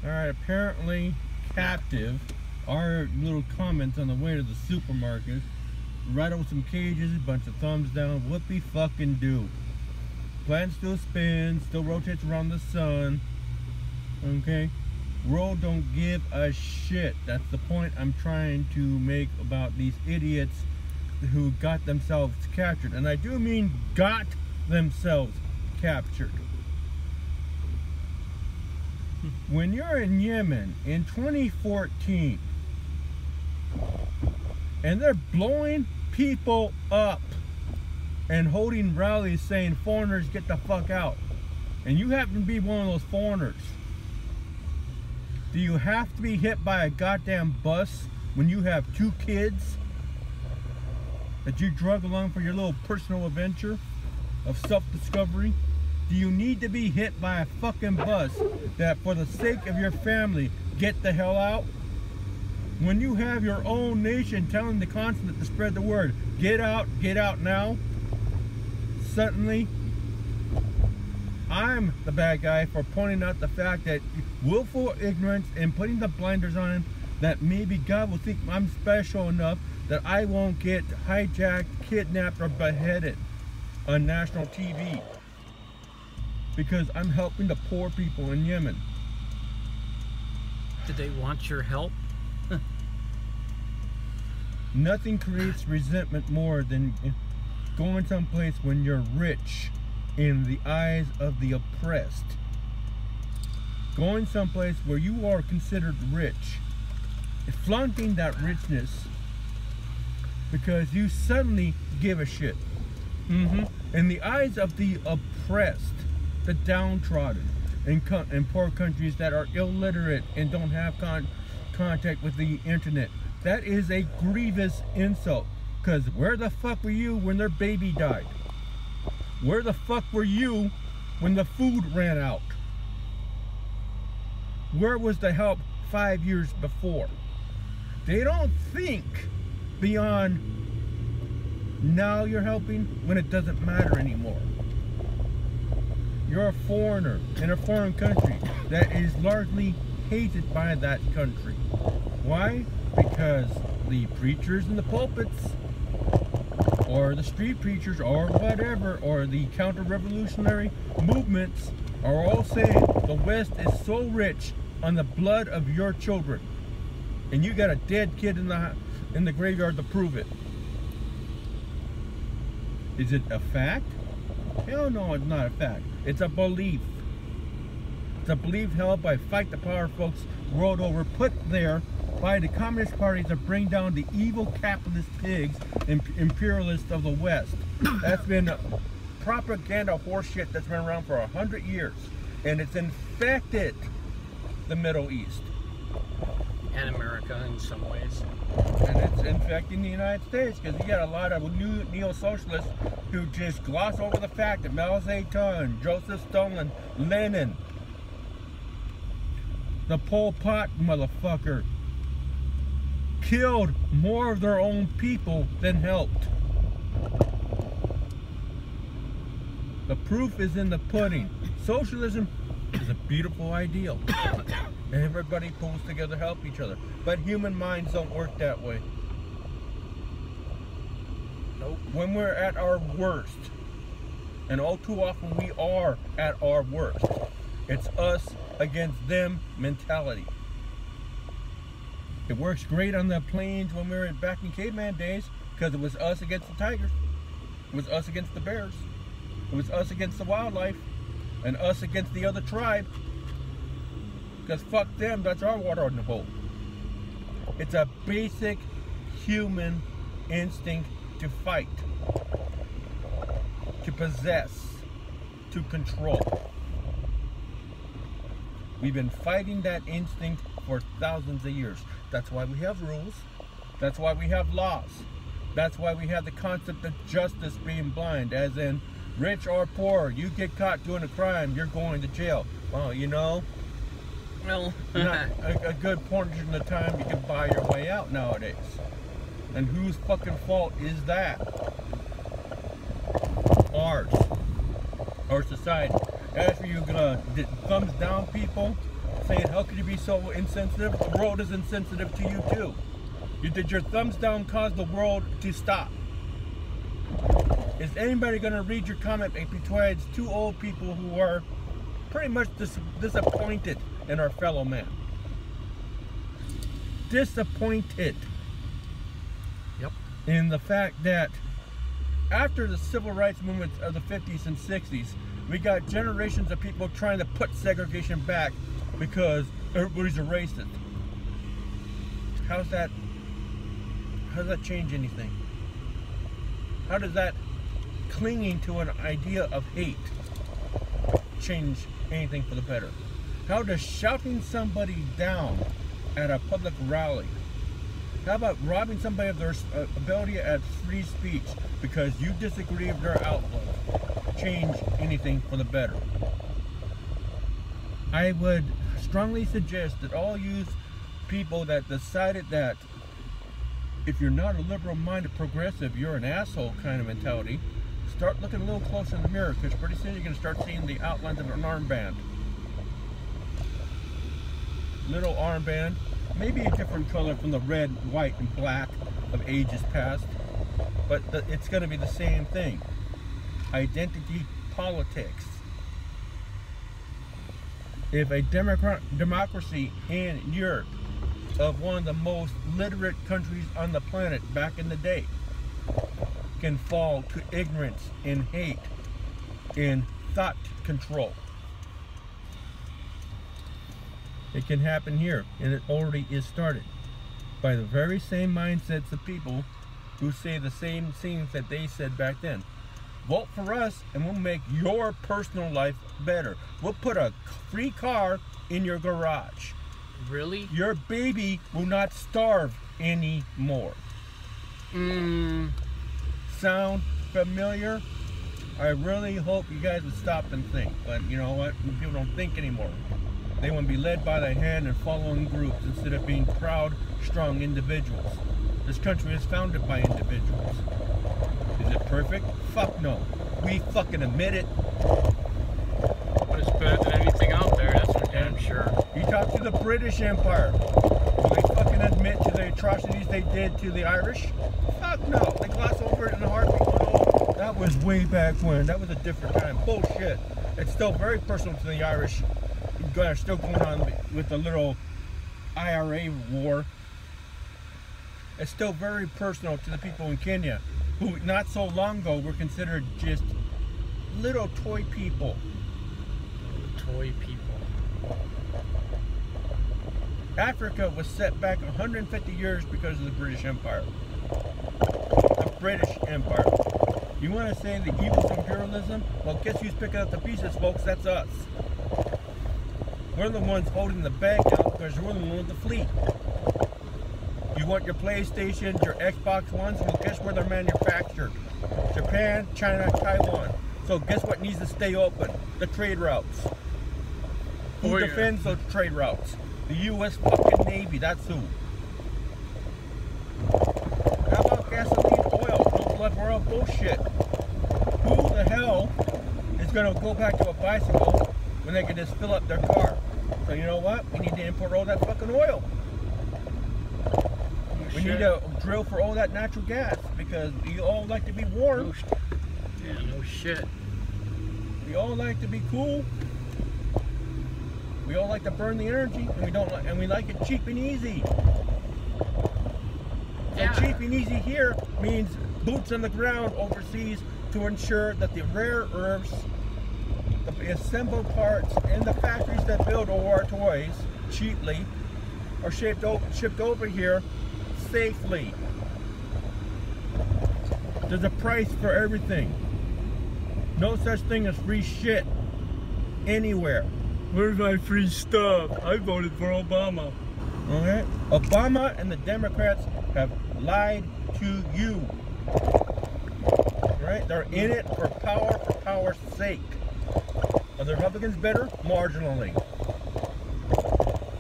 Alright, apparently captive. Our little comments on the way to the supermarket. Rattle some cages, a bunch of thumbs down. Whoopie fucking do. Planet still spins, still rotates around the sun. Okay? World don't give a shit. That's the point I'm trying to make about these idiots who got themselves captured. And I do mean got themselves captured. When you're in Yemen in 2014 and they're blowing people up and holding rallies saying foreigners get the fuck out, and you happen to be one of those foreigners, do you have to be hit by a goddamn bus when you have 2 kids that you drug along for your little personal adventure of self-discovery? Do you need to be hit by a fucking bus that for the sake of your family get the hell out? When you have your own nation telling the continent to spread the word, get out now, suddenly I'm the bad guy for pointing out the fact that willful ignorance and putting the blinders on, that maybe God will think I'm special enough that I won't get hijacked, kidnapped, or beheaded on national TV because I'm helping the poor people in Yemen. Did they want your help? Nothing creates resentment more than going someplace when you're rich in the eyes of the oppressed. Going someplace where you are considered rich, flaunting that richness because you suddenly give a shit. In the eyes of the oppressed, the downtrodden, in poor countries that are illiterate and don't have contact with the internet, that is a grievous insult. Because where the fuck were you when their baby died? Where the fuck were you when the food ran out? Where was the help 5 years before? They don't think beyond now you're helping when it doesn't matter anymore. You're a foreigner in a foreign country that is largely hated by that country. Why? Because the preachers in the pulpits, or the street preachers, or whatever, or the counter-revolutionary movements are all saying the West is so rich on the blood of your children, and you got a dead kid in the graveyard to prove it. Is it a fact? Hell no, it's not a fact. It's a belief. It's a belief held by fight the power folks world over, put there by the Communist Party to bring down the evil capitalist pigs and imperialists of the West. That's been propaganda horseshit that's been around for 100 years, and it's infected the Middle East. And America in some ways. And it's infecting the United States because you got a lot of new neo-socialists who just gloss over the fact that Mao Zedong, Joseph Stalin, Lenin, the Pol Pot motherfucker, killed more of their own people than helped. The proof is in the pudding. Socialism is a beautiful ideal. Everybody pulls together to help each other. But human minds don't work that way. Nope. When we're at our worst, and all too often we are at our worst, it's us against them mentality. It works great on the plains when we were back in caveman days because it was us against the tigers. It was us against the bears. It was us against the wildlife and us against the other tribe. Because fuck them, that's our water on the boat. It's a basic human instinct to fight, to possess, to control. We've been fighting that instinct for thousands of years. That's why we have rules. That's why we have laws. That's why we have the concept of justice being blind, as in rich or poor, you get caught doing a crime, you're going to jail. Well, you know, Well, not a good portion of the time you can buy your way out nowadays. And whose fucking fault is that? Ours. Our society. As for you thumbs down people, saying, how could you be so insensitive? The world is insensitive to you too. Did your thumbs down cause the world to stop? Is anybody going to read your comment besides two old people who are pretty much disappointed in our fellow man? Disappointed. Yep. In the fact that after the civil rights movement of the 50s and 60s, we got generations of people trying to put segregation back because everybody's a racist. How does that change anything? How does that clinging to an idea of hate change anything for the better? How does shouting somebody down at a public rally, how about robbing somebody of their ability at free speech because you disagree with their outlook, change anything for the better? I would strongly suggest that all you people that decided that if you're not a liberal-minded progressive, you're an asshole kind of mentality, start looking a little closer in the mirror, because pretty soon you're going to start seeing the outlines of an armband. Little armband, maybe a different color from the red, white, and black of ages past, but it's going to be the same thing. Identity politics. If a democracy in Europe, of one of the most literate countries on the planet back in the day, can fall to ignorance and hate and thought control, it can happen here, and it already is started by the very same mindsets of people who say the same things that they said back then. Vote for us and we'll make your personal life better. We'll put a free car in your garage. Really? Your baby will not starve anymore. Sound familiar? I really hope you guys would stop and think. But you know what? People don't think anymore. They want to be led by the hand and follow in groups instead of being proud, strong individuals. This country is founded by individuals. Is it perfect? Fuck no. We fucking admit it. But it's better than anything out there, that's for damn sure. You talk to the British Empire. Do they fucking admit to the atrocities they did to the Irish? Fuck no. They gloss over it in a heartbeat. Oh, that was way back when. That was a different time. Bullshit. It's still very personal to the Irish. Still going on with the little IRA war. It's still very personal to the people in Kenya, who not so long ago were considered just little toy people. Toy people. Africa was set back 150 years because of the British Empire. The British Empire. You want to say the evils of imperialism? Well, guess who's picking up the pieces, folks? That's us. We're the ones holding the bag out because we're the ones with the fleet. You want your PlayStation, your Xbox Ones? Well, guess where they're manufactured? Japan, China, Taiwan. So guess what needs to stay open? The trade routes. Who defends those trade routes? The U.S. fucking Navy, that's who. How about gasoline, oil, no blood oil bullshit? Who the hell is going to go back to a bicycle when they can just fill up their car? So you know what? We need to import all that fucking oil. We need to drill for all that natural gas because we all like to be warm. Yeah, no shit. We all like to be cool. We all like to burn the energy, and we like it cheap and easy. Yeah. And cheap and easy here means boots on the ground overseas to ensure that the rare earths, the assembled parts in the factories that build all our toys cheaply are shipped over here safely. There's a price for everything. No such thing as free shit anywhere. Where's my free stuff? I voted for Obama. Okay? Obama and the Democrats have lied to you. Right? They're in it for power's sake. Are the Republicans better? Marginally.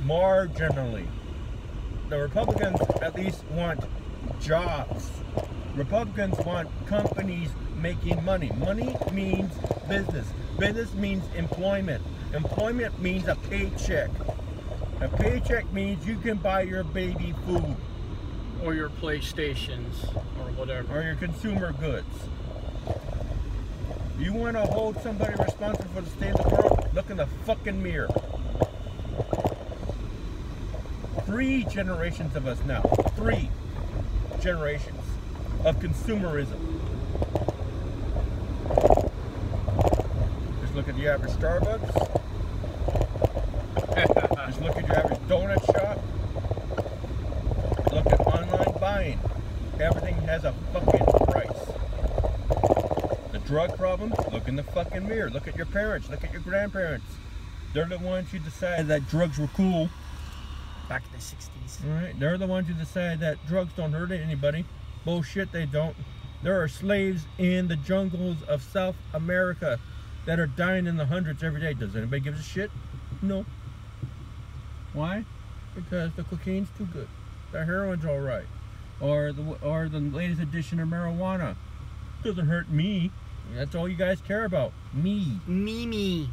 Marginally. The Republicans at least want jobs. Republicans want companies making money. Money means business. Business means employment. Employment means a paycheck. A paycheck means you can buy your baby food. Or your PlayStations, or whatever. Or your consumer goods. You want to hold somebody responsible for the state of the world? Look in the fucking mirror. 3 generations of us now. 3 generations of consumerism. Just look at the average Starbucks. Just look at your average donut shop. Look at online buying. Everything has a fucking price. The drug problem, look in the fucking mirror. Look at your parents. Look at your grandparents. They're the ones who decided that drugs were cool. Back in the 60s. Alright, they're the ones who decide that drugs don't hurt anybody. Bullshit, they don't. There are slaves in the jungles of South America that are dying in the hundreds every day. Does anybody give a shit? No. Why? Because the cocaine's too good. The heroin's alright. Or the latest edition of marijuana. Doesn't hurt me. That's all you guys care about. Me. Me.